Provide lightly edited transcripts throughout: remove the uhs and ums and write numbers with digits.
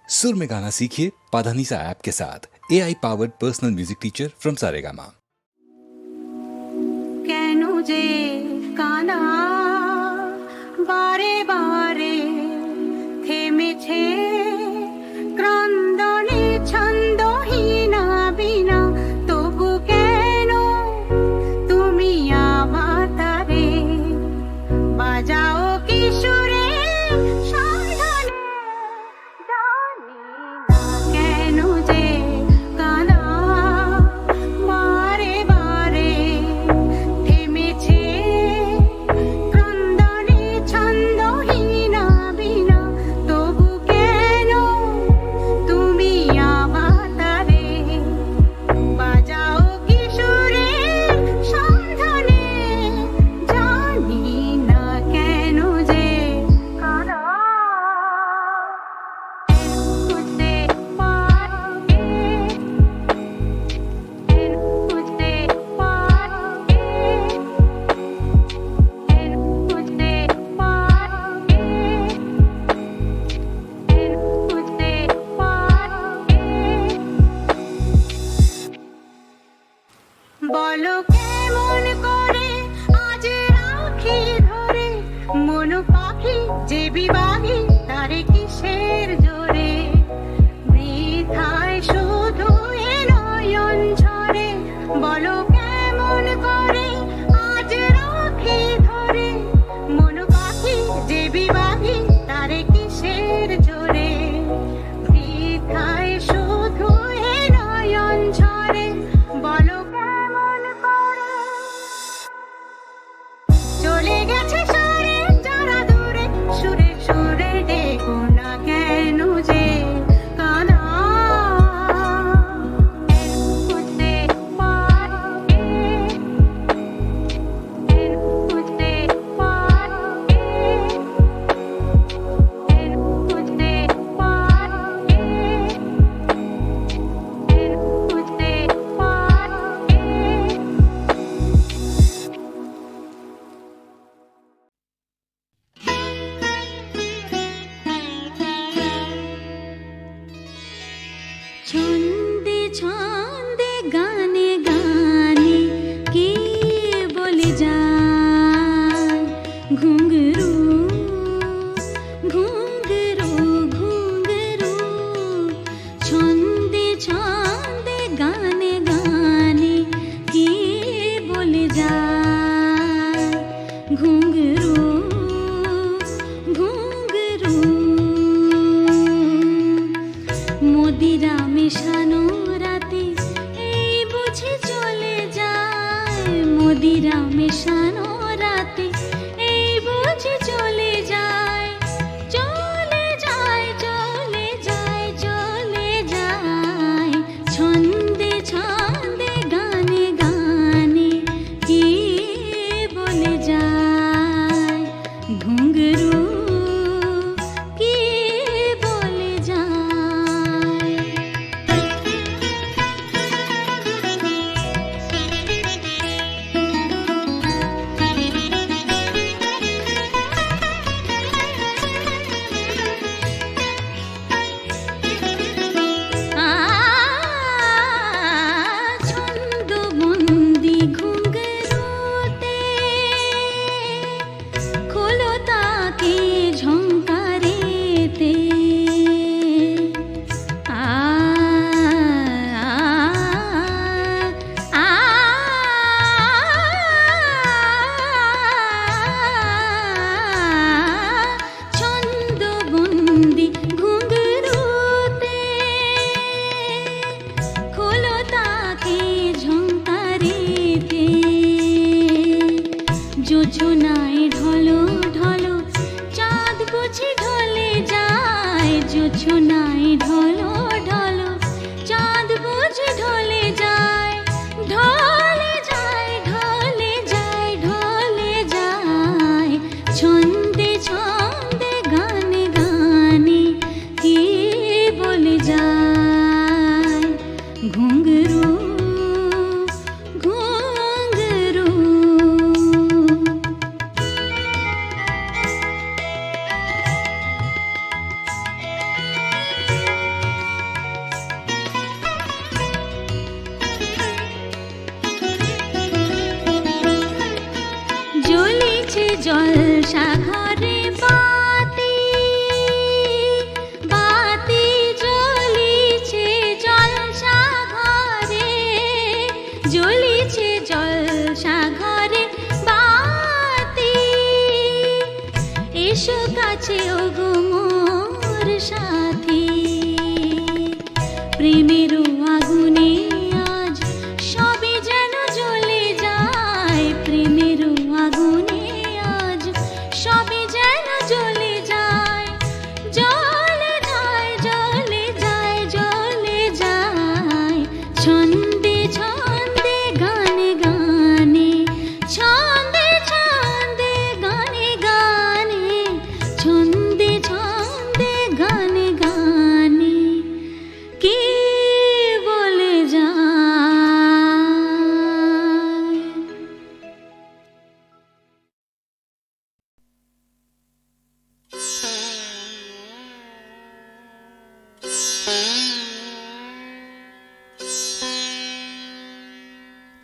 सुर में गाना सीखिए पाधानीसा ऐप के साथ। AI powered personal music teacher from Saregama. কেন যে কানা বারে বারে থেমেছে ক্রন্দনে ছন্দহীনা বিনা, তবু কেন তুমি আমার তারে বাজাও কিশোরে সাধনে, জানি না কেন যে কানা বারে বারে থেমেছে ক্রন্দনে ছন্দহীনা বিনা, তবু কেন তুমি আমার তারে বাজাও কিশোরে সাধনে, জানি না কেন যে কানা বুঝতে পারে, বুঝতে পারে, বুঝতে পারে, বুঝতে পারে। বলো কেমন করে আজ রাখি ধরে মন পাখি যে বিবাহী তারে কিসের জোরে, বৃথায় শুধু এ নয়ন ঝরে। বলো কেমন করে আজ রাখি ধরে মন পাখি যে বিবাহী তারে কিসের জোরে, বৃথায় শুধু এ নয়ন ঝরে। বলো কেমন করে চলে গেছে সরে যারা দূরে, সুরে সুরে ডেকো না কেন যে কানা বুঝতে পারে, বুঝতে পারে, বুঝতে পারে, বুঝতে পারে। ছন্দে ছন্দে গানে গানে কে বলে যায় ঘুঙরু ঘুঙরু ঘুঙরু, ছন্দে ছন্দে গানে গানে কে বলে যায় ঘুঙরু ঘুঙরু। মদিরা মেশানো রাতে এই বুঝি চলে যায়, মদিরা মেশানো রাতে এই বুঝি চলে যায়, চলে যায় চলে যায় চলে যায়। ছন্দে ছন্দে গানে গানে কে বলে যায় ঘুঙরু কে বলে যায়। ছন্দবন্দি ঘুঙরুতে খোলো তাকে ঝংকারেতে, আ আ আ ছন্দবন্দি ঘুঙরুতে খোলো তাকে ঝংকারেতে, যোজনায় ঢলো ঢলো চাঁদ বুঝি ঢলে যায়, যোজনায় ঢলো ঢলো চাঁদ বুঝি ঢলে যায়, ঢলে যায় ঢলে যায় ঢলে যায়। ছন্দে ছন্দে গানে গানে কে বলে যায় ঘুঙরু ঘুঙরু। প্রেমেরও আগুনে আজ সবে যেন জ্বলে যায়, প্রেমেরও আগুনে আজ সবে যেন জ্বলে যায়, জ্বলে যায়, জ্বলে যায়, জ্বলে যায়। ছন্দে ছন্দে গানে গানে, ছন্দে ছন্দে গানে গানে, ছন্দে ছন্দে গানে গানে কে বলে যায়।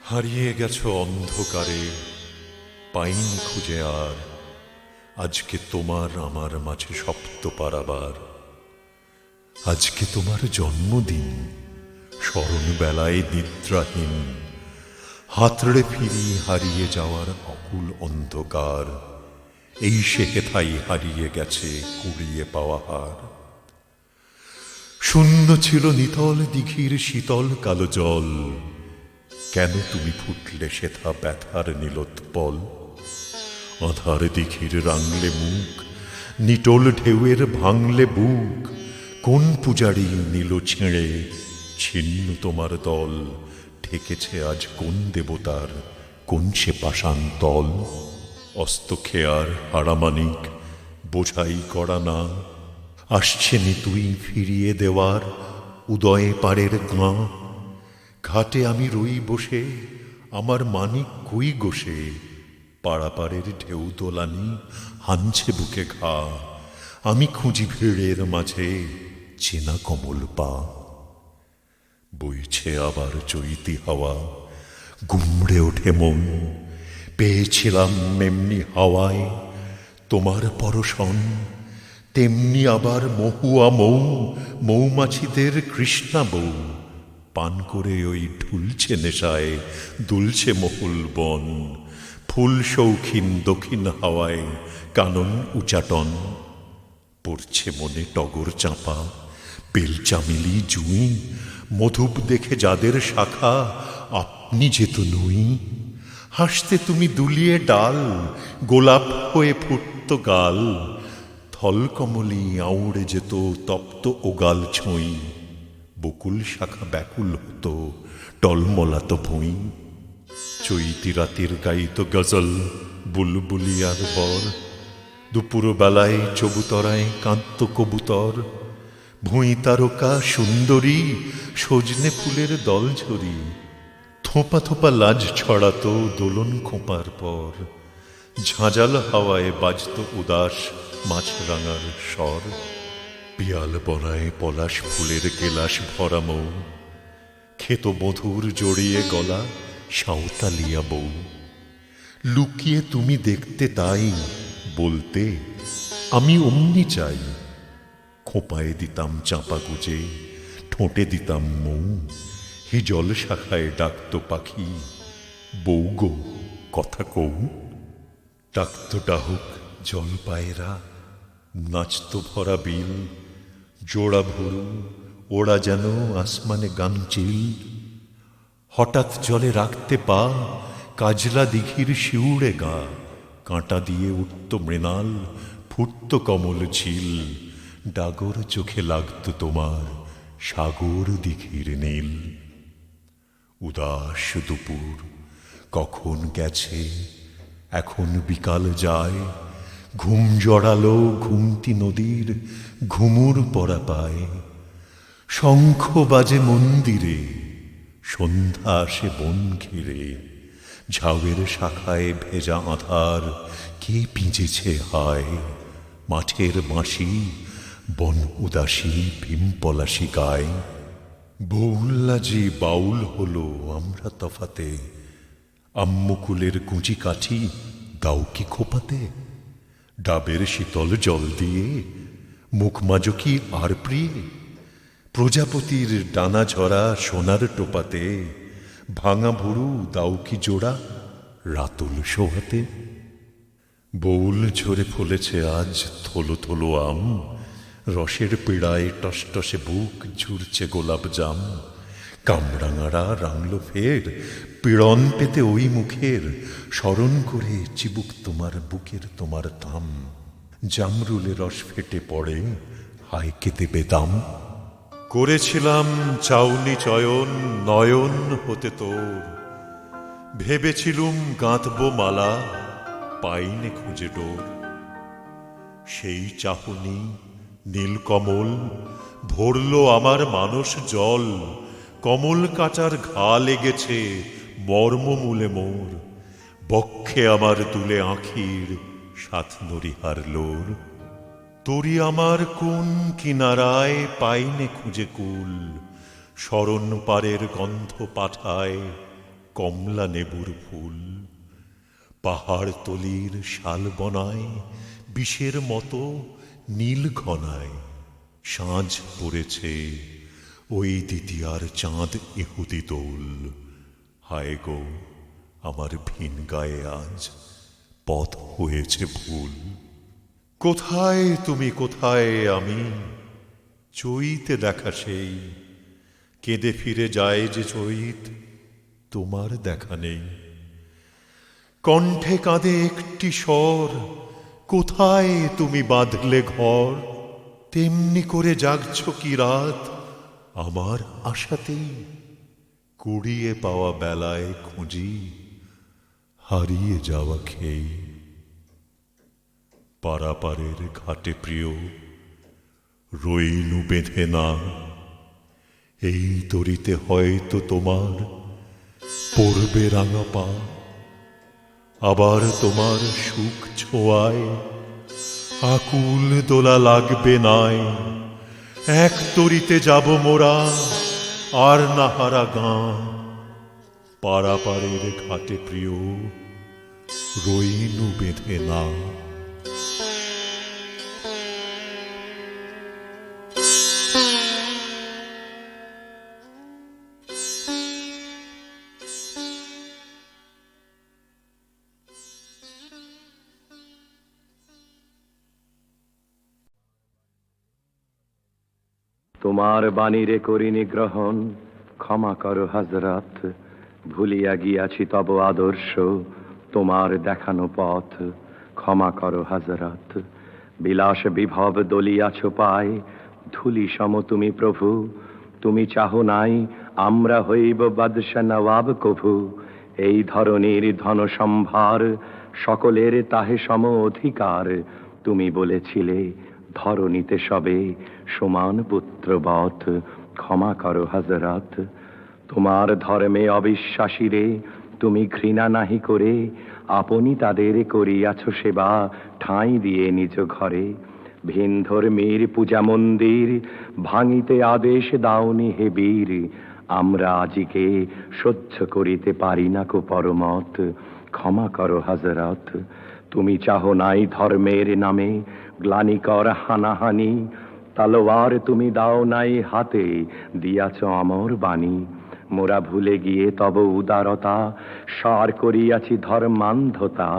হারিয়ে গেছো অন্ধকারে, পাইনি খুঁজে আর আজকে তোমার আমার মাঝে সপ্ত পারাবার। আজকে তোমার জন্মদিন, স্মরণ বেলায় নিদ্রাহীন, হাতড়ে ফিরি হারিয়ে যাওয়ার অকুল অন্ধকার। এই সে হেথাই হারিয়ে গেছে কুড়িয়ে পাওয়া হার। শূন্য ছিল নিতল দিঘির শীতল কালো জল, কেন তুমি ফুটলে সেথা ব্যথার নীলোৎপল। আধার দিঘির রাঙলে মুখ, নিটোল ঢেউয়ের ভাঙলে বুক, কোন পূজারি নিল ছিঁড়ে ছিন্ন তোমার দল। ঠেকেছে আজ কোন দেবতার কোন সে পাষাণ তল। অস্ত খেয়ার হারামানিক বোঝাই করা না, আসছে নি তুই ফিরিয়ে দেওয়ার উদয়ে পারের গাঁ। ঘাটে আমি রই বসে, আমার মানিক কই গোসে, পাড়াপাড়ের ঢেউ দোলানি হানছে বুকে ঘা। আমি খুঁজি ভিড়ের মাঝে চেনা কমল পা। বইছে আবার চৈতি হাওয়া, গুমড়ে ওঠে মন, পেয়েছিলাম এমনি হাওয়ায় তোমার পরশন। তেমনি আবার মহুয়া মৌ, মৌমাছিদের কৃষ্ণা বউ, পান করে ওই ঢুলছে নেশায় দুলছে মহুল বন। ফুল শৌখিন দক্ষিণ হাওয়ায় কানন উচাটন, পড়ছে মনে টগর চাঁপা বেল চামেলি জুঁই। মধুপ দেখে যাদের শাখা আপনি যেত নই। হাসতে তুমি দুলিয়ে ডাল, গোলাপ হয়ে ফুটত গাল। থলকমলি আউড়ে যেত তপ্ত ওগাল ছুঁই। বকুল শাখা ব্যাকুল হতো টলমলাত ভুঁই। চৈতি রাতের গাইত গজল বুলবুলিয়ার বর, দুপুর বেলায় চবুতরায় কাঁদত কবুতর। ভুঁই তারকা সুন্দরী সজনে ফুলের দল ঝরি, থোপা থোপা লাজ ছড়াতো দোলন খোঁপার পর। ঝাঁঝাল হাওয়ায় বাজত উদাস মাছরাঙার স্বর। পিয়াল বনায় পলাশ ফুলের গেলাস ভরা মৌ, খেত মধুর জড়িয়ে গলা সাঁওতালিয়া বউ। লুকিয়ে তুমি দেখতে তাই বলতে আমি অমনি চাই। খোঁপায় দিতাম চাঁপা গুজে, ঠোঁটে দিতাম মৌ। হিজল শাখায় ডাকত পাখি, বউ গো কথা কৌ। ডাকত ডাহুক জল পায়রা, নাচত ভরা বিল। জোড়া ভরু ওরা যেন আসমানে গাংচিল। হঠাৎ জলে রাখতে পা, কাজলা দিঘির শিউড়ে গা। কাঁটা দিয়ে উঠত মৃণাল, ফুটত কমল ঝিল। ডাগর চোখে লাগত তোমার সাগর দিঘির নীল। উদাস দুপুর কখন গেছে, এখন বিকাল যায়। ঘুম জড়ালো ঘুমতি নদীর ঘুমুর পরা পায়। শঙ্খ বাজে মন্দিরে, সন্ধ্যা আসে বন ঘিরে। ঝাউয়ের শাখায় ভেজা আধার কে পিঁজেছে হায়। মাঠের বাঁশি বন উদাসী ভীমপলাশি গায়। বউল্লাজি বাউল হলো আমরা তফাতে, আম্মুকুলের কুঁচি কাঠি দাও কি খোপাতে। ডাবের শীতল জল দিয়ে মুখ মাজো কি আর প্রিয়ে। প্রজাপতির ডানা ঝরা সোনার টোপাতে, ভাঙা ভুরু দাও কি জোড়া রাতুল সোহাতে। বউল ঝরে ফলেছে আজ থলো থলো আম, রসের পীড়ায় টসটসে বুক ঝুরছে গোলাপ জাম, কামরাঙারা রাঙল ফের পীড়ন পেতে ওই মুখের, স্মরণ করে চিবুক তোমার বুকের তোমার থাম, জামরুলে রস ফেটে পড়ে হায় কেতে বেদাম। করেছিলাম চাউনি চয়ন নয়ন হতে তোর, ভেবেছিলুম গাঁথব মালা পাইনে খুঁজে ডোর। সেই চাহনি নীলকমল ভরল আমার মানস জল, কমল কাটার ঘা লেগেছে মর্মমূলে মোর, বক্ষে আমার তুলে আঁখির সাত নরিহার লোর। তোরি আমার কোন কিনারায় পাইনে খুঁজে কুল, শরণ পারের গন্ধ পাঠায় কমলা নেবুর ফুল। পাহাড় তলির শাল বনায় বিষের মতো নীল ঘনায়, সাঁঝ পড়েছে ওই দ্বিতীয়ার চাঁদ ইহুদি দোল। হায় গো আমার ভিন গায়ে আজ পথ হয়েছে ভুল। কোথায় তুমি কোথায় আমি, চৈতে দেখা সেই, কেঁদে ফিরে যায় যে চৈত তোমার দেখা নেই। কণ্ঠে কাঁদে একটি স্বর, কোথায় তুমি বাঁধলে ঘর, তেমনি করে জাগছ কি রাত আমার আশাতেই। কুড়িয়ে পাওয়া বেলায় খুঁজি হারিয়ে যাওয়া খেই। পারাপারের ঘাটে প্রিয় রইলু বেঁধে না, এই তরিতে হয়তো তোমার পড়বে রাঙা পা। আবার তোমার সুখ ছোঁয়ায় আকুল দোলা লাগবে নাই, এক তরিতে যাব মোরা আর নাহারা গাঁ। পারাপারের ঘাটে প্রিয় রইলু বেঁধে না। তোমার বাণীরে করিনি গ্রহণ, ক্ষমা করো হযরত। ভুলিয়া গিয়াছি তব আদর্শ, তোমার দেখানো পথ, ক্ষমা করো হযরত। বিলাস বিভব দলিয়াছ পায়, ধুলি সম তুমি প্রভু। তুমি চাহো নাই আমরা হইব বাদশা নওয়াব কভু। এই ধরনীর ধন সম্ভার, সকলের তাহে সম অধিকার। তুমি বলেছিলে ধরণীতে সবে সমান পুত্রবৎ, ক্ষমা করো হযরত। তোমার ধর্মে অবিশ্বাসীরে তুমি ঘৃণা নাহি করে, আপনি তাদের করিয়াছ সেবা ঠাঁই দিয়ে নিজ ঘরে। ভিন ধর্মীর পূজা মন্দির ভাঙিতে আদেশ দাওনি হে বীর। আমরা আজিকে সহ্য করিতে পারি না কো পরমত, ক্ষমা করো হযরত। তুমি চাহো নাই ধর্মের নামে গ্লানিকর হানাহানি, তলোয়ার তুমি দাও নাই হাতে, দিয়াছ অমর বাণী। মোরা ভুলে গিয়ে তব উদারতা, সার করিয়াছি ধর্মান্ধতা।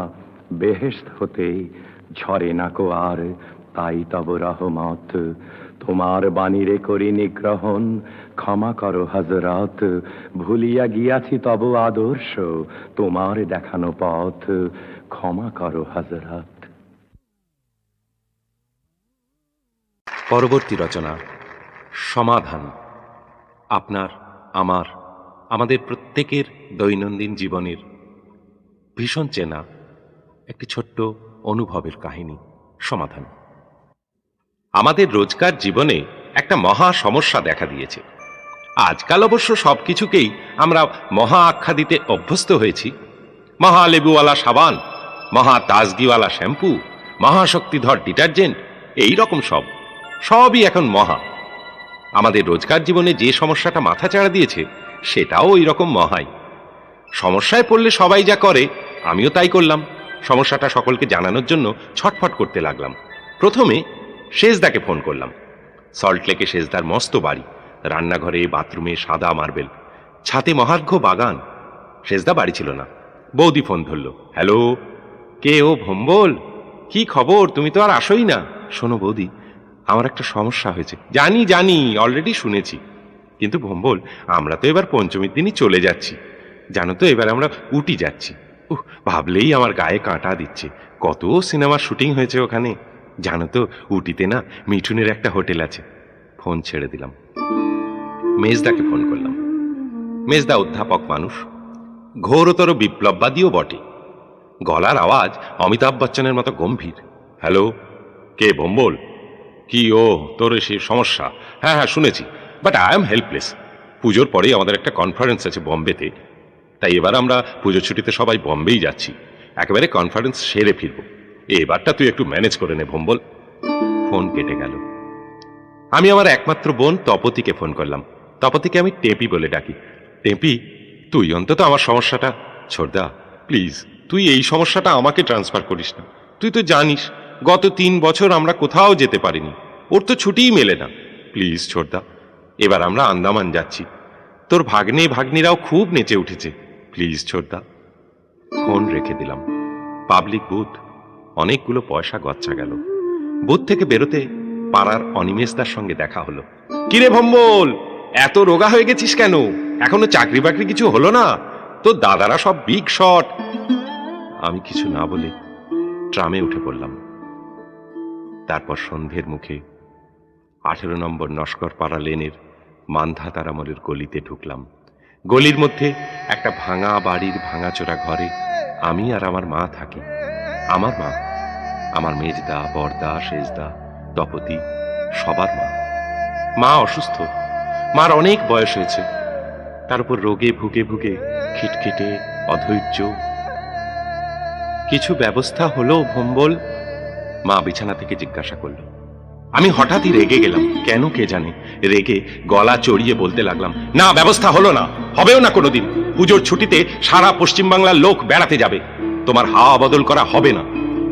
বেহেশত হতে ঝরে না কো আর তাই তব রহমত। তোমার বাণীরে করি নিগ্রহণ, ক্ষমা করো হযরত। ভুলিয়া গিয়াছি তব আদর্শ, তোমার দেখানো পথ, ক্ষমা করো হযরত। পরবর্তী রচনা সমাধান। আপনার, আমার, আমাদের প্রত্যেকের দৈনন্দিন জীবনের ভীষণ চেনা একটি ছোট্ট অনুভবের কাহিনী। সমাধান। আমাদের রোজকার জীবনে একটা মহা সমস্যা দেখা দিয়েছে। আজকাল অবশ্য সবকিছুকেই আমরা মহা আখ্যা দিতে অভ্যস্ত হয়েছি। মহা লেবুওয়ালা সাবান, মহা তাজগিওয়ালা শ্যাম্পু, মহাশক্তিধর ডিটারজেন্ট, এই রকম সবই এখন মহা। আমাদের রোজকার জীবনে যে সমস্যাটা মাথা চাড়া দিয়েছে সেটাও ওই রকম মহাই। সমস্যায় পড়লে সবাই যা করে আমিও তাই করলাম। সমস্যাটা সকলকে জানানোর জন্য ছটফট করতে লাগলাম। প্রথমে শেষদাকে ফোন করলাম। সল্টলেকে শেষদার মস্ত বাড়ি, রান্নাঘরে বাথরুমে সাদা মার্বেল, ছাতে মহার্ঘ বাগান। শেষদা বাড়ি ছিল না। বৌদি ফোন ধরল। হ্যালো, কে ও ভম্বল? কি খবর? তুমি তো আর আসোই না। শোনো বৌদি, আমার একটা সমস্যা হয়েছে। জানি জানি, অলরেডি শুনেছি, কিন্তু ভম্বল আমরা তো এবার পঞ্চমীর দিনই চলে যাচ্ছি। জানো তো, এবার আমরা উটি যাচ্ছি। ভাবলেই আমার গায়ে কাঁটা দিচ্ছে। কত সিনেমার শুটিং হয়েছে ওখানে। জানো তো, উটিতে না মিঠুনের একটা হোটেল আছে। ফোন ছেড়ে দিলাম, মেজদাকে ফোন করলাম। মেজদা অধ্যাপক মানুষ, ঘোরতর বিপ্লববাদীও বটে। গলার আওয়াজ অমিতাভ বচ্চনের মতো গম্ভীর। হ্যালো, কে ভম্বল? কি তোর সে সমস্যা? হ্যাঁ হ্যাঁ শুনেছি, বাট আই এম হেল্পলেস। পুজোর পরেই আমাদের একটা কনফারেন্স আছে বম্বেতে, তাই এবার আমরা পুজোর ছুটিতে সবাই বম্বেই যাচ্ছি। একেবারে কনফারেন্স সেরে ফিরবো। এবারটা তুই একটু ম্যানেজ করে নে ভম্বল। ফোন কেটে গেল। আমি আমার একমাত্র বোন তপতিকে ফোন করলাম। তপতিকে আমি টেপি বলে ডাকি। টেপি, তুই অন্তত আমার সমস্যাটা ছোড়দা প্লিজ। তুই এই সমস্যাটা আমাকে ট্রান্সফার করিস না। তুই তো জানিস গত 3 বছর আমরা কোথাও যেতে পারিনি। ওর তো ছুটিই মেলে না। প্লিজ ছোড়দা, এবার আমরা আন্দামান যাচ্ছি। তোর ভাগ্নে ভাগ্নিরাও খুব নেচে উঠেছে। প্লিজ ছোড়দা। ফোন রেখে দিলাম। পাবলিক বুথ, অনেকগুলো পয়সা গচ্ছা গেল। বুথ থেকে বেরোতে পাড়ার অনিমেষদার সঙ্গে দেখা হলো। কিরে ভম্বল, এত রোগা হয়ে গেছিস কেন? এখনো চাকরি বাকরি কিছু হলো না? তোর দাদারা সব বিগ শট। আমি কিছু না বলে ট্রামে উঠে পড়লাম। তারপর সন্ধ্যের মুখে 18 নম্বর নস্করপাড়া লেনের মান্ধাতারামলের গলিতে ঢুকলাম। গলির মধ্যে একটা ভাঙা বাড়ির ভাঙাচোরা ঘরে আমি আর আমার মা থাকি। আমার মা, আমার মেজদা, বরদা, সেজদা, তপতি, সবার মা। মা অসুস্থ, মার অনেক বয়স হয়েছে। তার উপর রোগে ভুগে ভুগে খিটখিটে, অধৈর্য। কিছু ব্যবস্থা হলো ভম্বল? মা বিছানা থেকে জিজ্ঞাসা করল। আমি হঠাৎই রেগে গেলাম, কেন কে জানে। রেগে গলা চড়িয়ে বলতে লাগলাম, না, ব্যবস্থা হলো না, হবেও না কোনোদিন। পুজোর ছুটিতে সারা পশ্চিমবাংলার লোক বেড়াতে যাবে, তোমার হাওয়া বদল করা হবে না।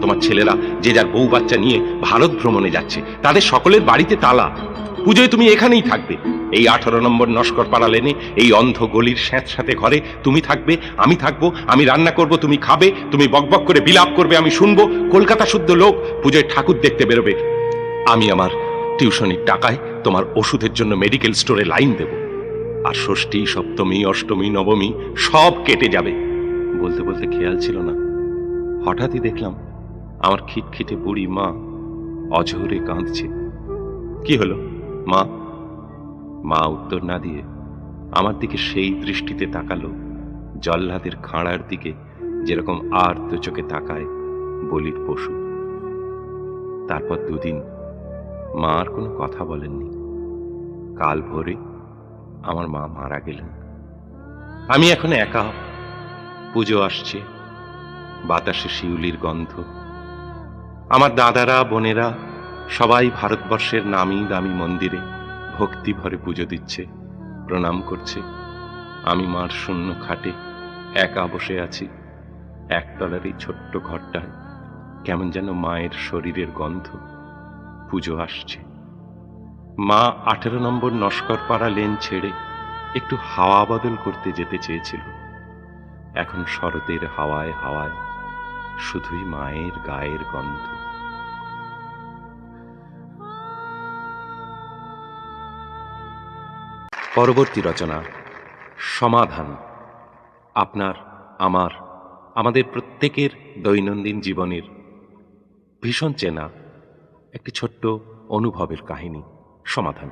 তোমার ছেলেরা যে যার বউ বাচ্চা নিয়ে ভারত ভ্রমণে যাচ্ছে, তাদের সকলের বাড়িতে তালা। পুজোয় তুমি এখানেই থাকবে, এই 18 নম্বর নস্করপাড়া লেনে, এই অন্ধ গলির স্যাঁতস্যাঁতে ঘরে তুমি থাকবে, আমি থাকবো। আমি রান্না করব, তুমি খাবে, তুমি বকবক করে বিলাপ করবে, আমি শুনবো। কলকাতা শুদ্ধ লোক পুজোয় ঠাকুর দেখতে বেরোবে। আমি আমার টিউশনির টাকায় তোমার ওষুধের জন্য মেডিকেল স্টোরে লাইন দেব। আর ষষ্ঠী, সপ্তমী, অষ্টমী, নবমী সব কেটে যাবে। বলতে বলতে খেয়াল ছিল না, হঠাৎই দেখলাম আমার খিটখিটে বুড়ি মা অঝরে কাঁদছে। কি হলো মা? মা উত্তর না দিয়ে আমার দিকে সেই দৃষ্টিতে তাকালো জল্লাদের খাঁড়ার দিকে, যেরকম আর্ত চোখে তাকায় বলির পশু। তারপর 2 দিন মা আর কোনো কথা বলেননি। কাল ভোরে আমার মা মারা গেলেন। আমি এখন একা। পুজো আসছে, বাতাসে শিউলির গন্ধ। আমার দাদারা, বোনেরা সবাই ভারতবর্ষের নামি দামি মন্দিরে ভক্তি ভরে পুজো দিচ্ছে, প্রণাম করছে। আমি মার শূন্য খাটে একা বসে আছি। একতলার এই ছোট্ট ঘরটায় কেমন যেন মায়ের শরীরের গন্ধ। পুজো আসছে। মা 18 নম্বর নস্করপাড়া লেন ছেড়ে একটু হাওয়া বদল করতে যেতে চেয়েছিল। এখন শরতের হাওয়ায় হাওয়ায় শুধুই মায়ের গায়ের গন্ধ। পরবর্তী রচনা সমাধান। আপনার, আমার, আমাদের প্রত্যেকের দৈনন্দিন জীবনের ভীষণ চেনা একটি ছোট্ট অনুভবের কাহিনী। সমাধান।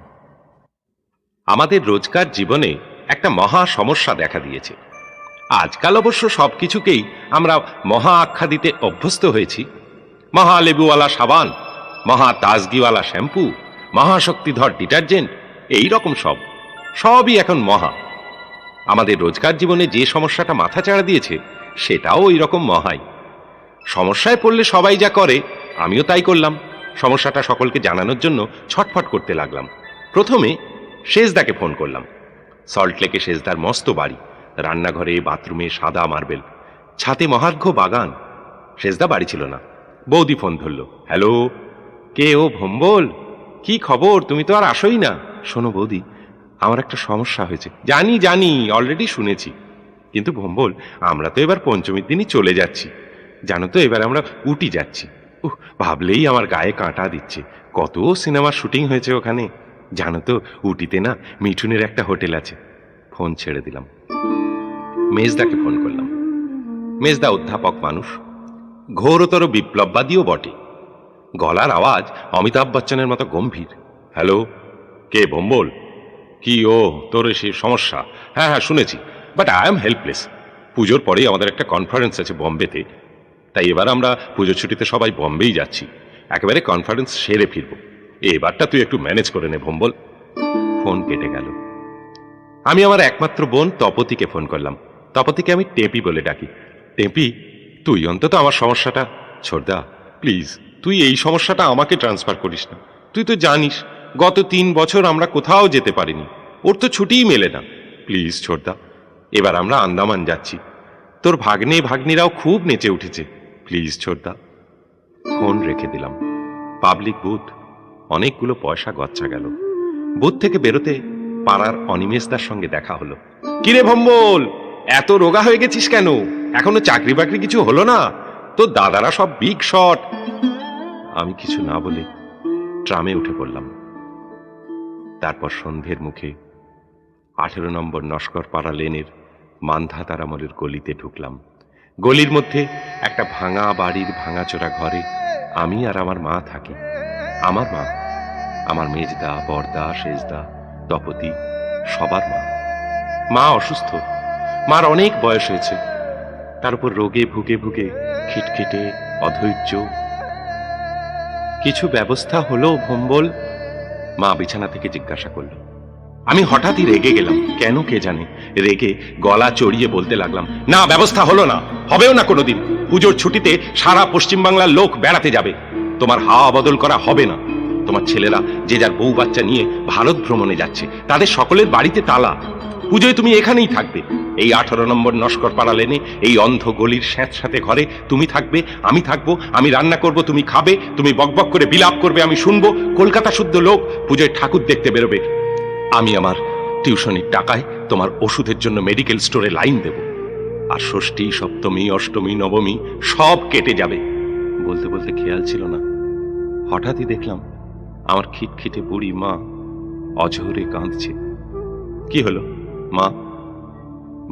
আমাদের রোজকার জীবনে একটা মহা সমস্যা দেখা দিয়েছে। আজকাল অবশ্য সবকিছুকেই আমরা মহা আখ্যা দিতে অভ্যস্ত হয়েছি। মহা লেবুওয়ালা সাবান, মহা তাজগিওয়ালা শ্যাম্পু, মহাশক্তিধর ডিটারজেন্ট, এই রকম সবই এখন মহা। আমাদের রোজকার জীবনে যে সমস্যাটা মাথা চাড়া দিয়েছে সেটাও ওই রকম মহাই। সমস্যায় পড়লে সবাই যা করে, আমিও তাই করলাম। সমস্যাটা সকলকে জানানোর জন্য ছটফট করতে লাগলাম। প্রথমে সেজদাকে ফোন করলাম। সল্টলেকে সেজদার মস্ত বাড়ি, রান্নাঘরে, বাথরুমে সাদা মার্বেল, ছাতে মহার্ঘ বাগান। সেজদা বাড়ি ছিল না। বৌদি ফোন ধরল। হ্যালো, কে ভম্বল? কি খবর? তুমি তো আর আসোই না। শোনো বৌদি, আমার একটা সমস্যা হয়েছে। জানি জানি, অলরেডি শুনেছি, কিন্তু ভম্বল আমরা তো এবার পঞ্চমীর দিনই চলে যাচ্ছি। জানো তো, এবার আমরা উটি যাচ্ছি। ভাবলেই আমার গায়ে কাঁটা দিচ্ছে। কত সিনেমার শুটিং হয়েছে ওখানে। জানো তো, উটিতে না মিঠুনের একটা হোটেল আছে। ফোন ছেড়ে দিলাম, মেজদাকে ফোন করলাম। মেজদা অধ্যাপক মানুষ, ঘোরতর বিপ্লববাদীও বটে। গলার আওয়াজ অমিতাভ বচ্চনের মতো গম্ভীর। হ্যালো, কে ভম্বল? কি ও, তোর সে সমস্যা? হ্যাঁ হ্যাঁ শুনেছি, বাট আই এম হেল্পলেস। পুজোর পরেই আমাদের একটা কনফারেন্স আছে বম্বেতে, তাই এবার আমরা পুজোর ছুটিতে সবাই বম্বেই যাচ্ছি। একেবারে কনফারেন্স সেরে ফিরবো। এবারটা তুই একটু ম্যানেজ করে নে ভম্বল। ফোন কেটে গেল। আমি আমার একমাত্র বোন তপতিকে ফোন করলাম। তপতিকে আমি টেপি বলে ডাকি। টেপি, তুই অন্তত আমার সমস্যাটা ছোড়দা প্লিজ। তুই এই সমস্যাটা আমাকে ট্রান্সফার করিস না। তুই তো জানিস গত 3 বছর আমরা কোথাও যেতে পারিনি, ওর তো ছুটিই মেলে না। প্লিজ ছোড়দা, এবার আমরা আন্দামান যাচ্ছি। তোর ভাগ্নে ভাগ্নিরাও খুব নেচে উঠেছে। প্লিজ ছোড়দা। ফোন রেখে দিলাম। পাবলিক বুথ, অনেকগুলো পয়সা গচ্ছা গেল। বুথ থেকে বেরোতে পাড়ার অনিমেষদার সঙ্গে দেখা হলো। কিরে ভম্বল, এত রোগা হয়ে গেছিস কেন? এখনো চাকরি বাকরি কিছু হলো না? তোর দাদারা সব বিগ শট। আমি কিছু না বলে ট্রামে উঠে পড়লাম। তারপর সন্ধ্যের মুখে 18 নম্বর নস্করপাড়া লেনের মান্ধাতার তারামলের গলিতে ঢুকলাম। গলির মধ্যে একটা ভাঙা বাড়ির ভাঙাচোরা ঘরে আমি আর আমার মা থাকি। আমার মা, আমার মেজদা, বরদা, সেজদা, তপতি, সবার মা। মা অসুস্থ, মার অনেক বয়স হয়েছে, তার উপর রোগে ভুগে ভুগে খিটখিটে, অধৈর্য। কিছু ব্যবস্থা হলো ভম্বল? মা বিছানা থেকে জিজ্ঞাসা করল। আমি হঠাৎই রেগে গেলাম, কেন কে জানে। রেগে গলা চড়িয়ে বলতে লাগলাম, না, ব্যবস্থা হলো না, হবেও না কোনোদিন। পুজোর ছুটিতে সারা পশ্চিমবাংলার লোক বেড়াতে যাবে, তোমার হাওয়া বদল করা হবে না। তোমার ছেলেরা যে যার বউ বাচ্চা নিয়ে ভারত ভ্রমণে যাচ্ছে, তাদের সকলের বাড়িতে তালা। পুজোয় তুমি এখানেই থাকবে, এই 18 নম্বর নস্করপাড়া লেনে, এই অন্ধ গলির স্যাঁতস্যাঁতে ঘরে তুমি থাকবে, আমি থাকবো। আমি রান্না করব, তুমি খাবে, তুমি বকবক করে বিলাপ করবে, আমি শুনবো। কলকাতা শুদ্ধ লোক পুজোয় ঠাকুর দেখতে বেরোবে। আমি আমার টিউশনির টাকায় তোমার ওষুধের জন্য মেডিকেল স্টোরে লাইন দেব। আর ষষ্ঠী, সপ্তমী, অষ্টমী, নবমী সব কেটে যাবে। বলতে বলতে খেয়াল ছিল না, হঠাৎই দেখলাম আমার খিটখিটে বুড়ি মা অঝরে কাঁদছে। কি হলো মা?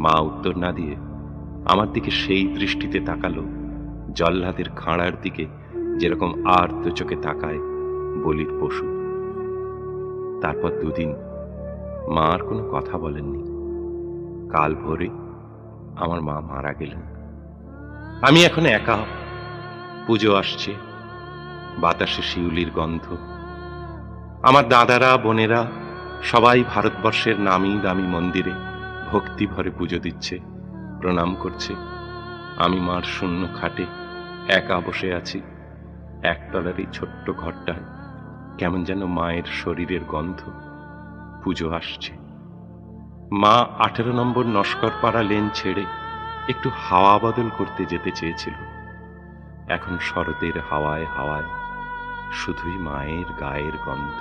মা উত্তর না দিয়ে আমার দিকে সেই দৃষ্টিতে তাকালো জল্লাদের খাঁড়ার দিকে, যেরকম আর্ত চোখে তাকায় বলির পশু। তারপর 2 দিন মা আর কোনো কথা বলেননি। কাল ভোরে আমার মা মারা গেলেন। আমি এখন একা। পুজো আসছে, বাতাসে শিউলির গন্ধ। আমার দাদারা, বোনেরা সবাই ভারতবর্ষের নামি দামি মন্দিরে ভক্তি ভরে পুজো দিচ্ছে, প্রণাম করছে। আমি মার শূন্য খাটে একা বসে আছি। একতলার এই ছোট্ট ঘরটায় কেমন যেন মায়ের শরীরের গন্ধ। পুজো আসছে। মা 18 নম্বর নস্করপাড়া লেন ছেড়ে একটু হাওয়া বদল করতে যেতে চেয়েছিল। এখন শরতের হাওয়ায় হাওয়ায় শুধুই মায়ের গায়ের গন্ধ।